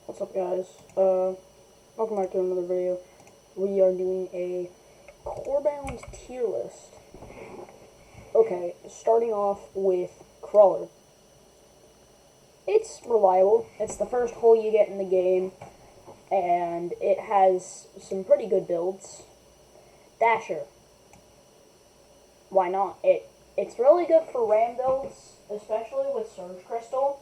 What's up, guys? Welcome back to another video. We are doing a corebound tier list. Okay, starting off with crawler. It's reliable. It's the first hole you get in the game, and it has some pretty good builds. Dasher. Why not? It's really good for ram builds, especially with Surge Crystal.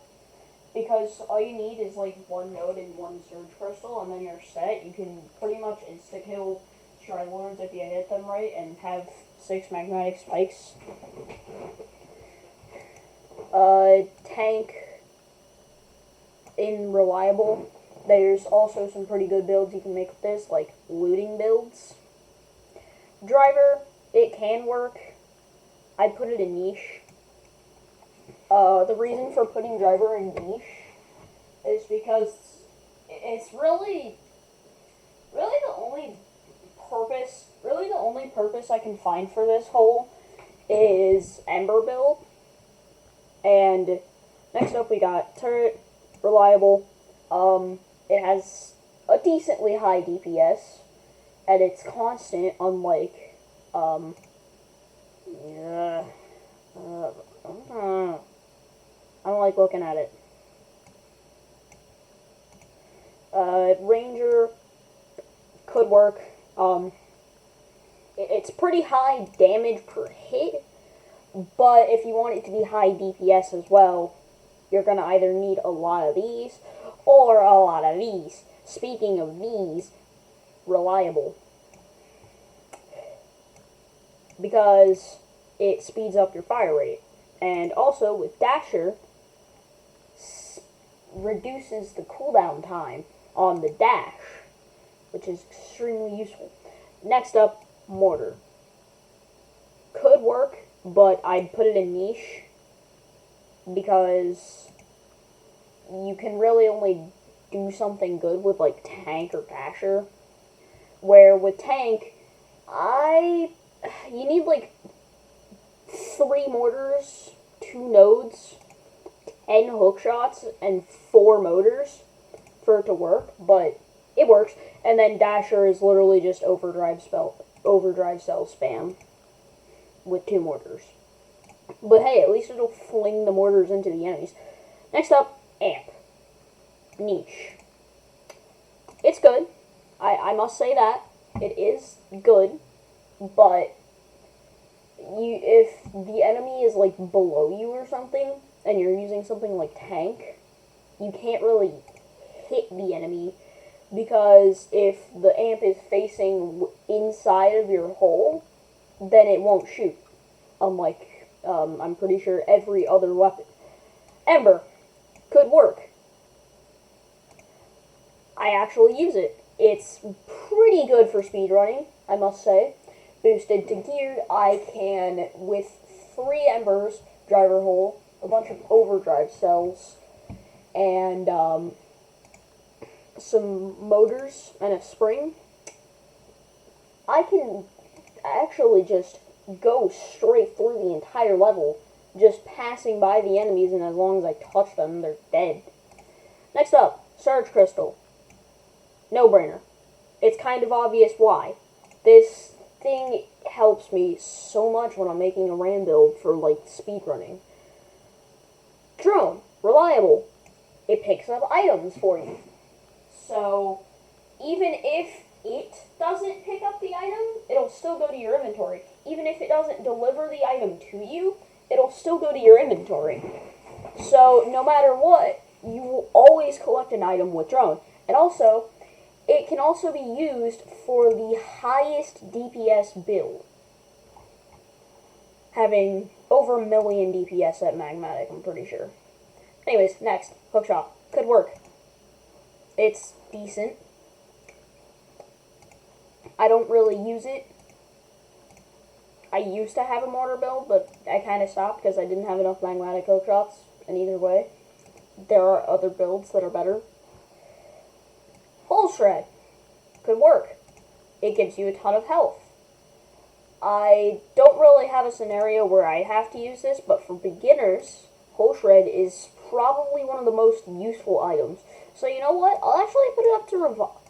Because all you need is like one node and one Surge Crystal, and then you're set. You can pretty much insta-kill Stridlords if you hit them right, and have 6 magmatic spikes. Tank in reliable. There's also some pretty good builds you can make with this, like looting builds. Driver, it can work. I'd put it in niche. The reason for putting driver in niche is because it's really the only purpose I can find for this hole is Ember build. And next up we got turret, reliable. It has a decently high DPS, and it's constant, unlike I don't like looking at it. Ranger could work. It's pretty high damage per hit, but if you want it to be high DPS as well, you're gonna either need a lot of these or a lot of these. Speaking of these, reliable. Because it speeds up your fire rate. And also, with Dasher, reduces the cooldown time on the dash, which is extremely useful. Next up, Mortar. Could work, but I'd put it in niche, because you can really only do something good with, like, Tank or Dasher. Where with Tank, you need, like, 3 mortars, 2 nodes, 10 hook shots, and 4 motors for it to work, but it works. And then Dasher is literally just overdrive cell spam with 2 mortars. But hey, at least it'll fling the mortars into the enemies. Next up, Amp. Niche. It's good. I must say that. It is good, but if the enemy is like below you or something, and you're using something like Tank, you can't really hit the enemy, because if the amp is facing inside of your hole, then it won't shoot. Unlike, I'm pretty sure every other weapon. Ember could work. I actually use it. It's pretty good for speedrunning, I must say. Boosted to geared, I can, with 3 embers, driver hole, a bunch of overdrive cells, and some motors and a spring, I can actually just go straight through the entire level, just passing by the enemies, and as long as I touch them, they're dead. Next up, Surge Crystal. No-brainer. It's kind of obvious why. This thing helps me so much when I'm making a ram build for, like, speedrunning. Drone. Reliable. It picks up items for you. So, even if it doesn't pick up the item, it'll still go to your inventory. Even if it doesn't deliver the item to you, it'll still go to your inventory. So, no matter what, you will always collect an item with drone. And also, it can also be used for the highest DPS build, having over 1 million DPS at Magmatic, I'm pretty sure. Anyways, next, Hookshot. Could work. It's decent. I don't really use it. I used to have a mortar build, but I kind of stopped because I didn't have enough Magmatic Hookshots, and either way, there are other builds that are better. Hole Shred could work. It gives you a ton of health. I don't really have a scenario where I have to use this, but for beginners, Hole Shred is probably one of the most useful items, So you know what? I'll actually put it up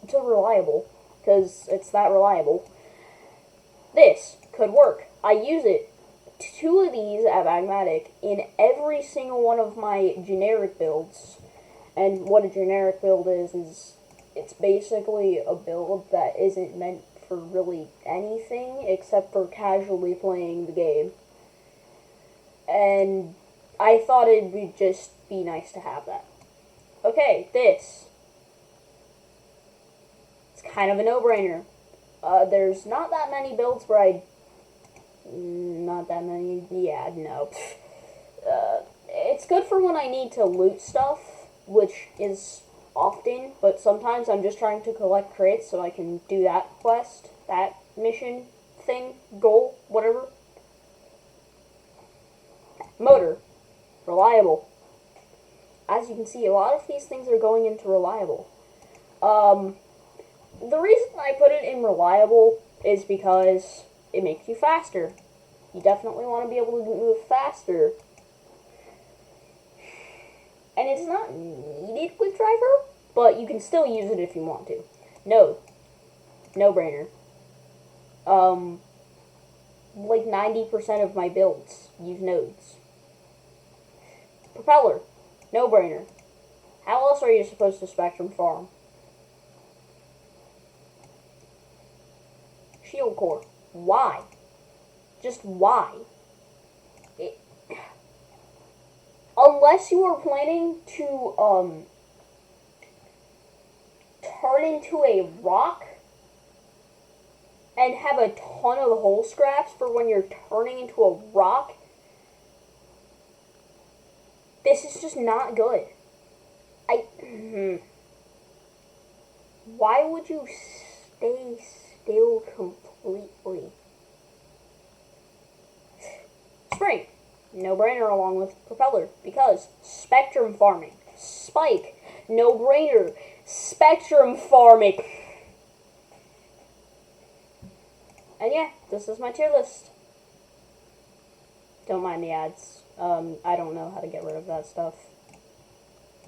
to reliable, because it's that reliable. This could work. I use it. 2 of these at Magmatic in every single one of my generic builds. And what a generic build is it's basically a build that isn't meant for really anything except for casually playing the game. And I thought it would just be nice to have that. Okay, this. It's kind of a no-brainer. There's not that many builds where not that many, yeah, no. It's good for when I need to loot stuff, which is often, but sometimes I'm just trying to collect crates so I can do that quest, that mission, thing, goal, whatever. Motor. Reliable. As you can see, a lot of these things are going into reliable. The reason I put it in reliable is because it makes you faster. You definitely want to be able to move faster. And it's not needed with driver, but you can still use it if you want to. Node. No-brainer. Like 90% of my builds use nodes. Propeller. No-brainer. How else are you supposed to spectrum farm? Shield core. Why? Just why? Unless you are planning to turn into a rock and have a ton of hole scraps for when you're turning into a rock, this is just not good. Why would you stay still completely? Spring. No-brainer along with propeller, because spectrum farming. Spike. No-brainer. Spectrum farming. And yeah, this is my tier list. Don't mind the ads. I don't know how to get rid of that stuff.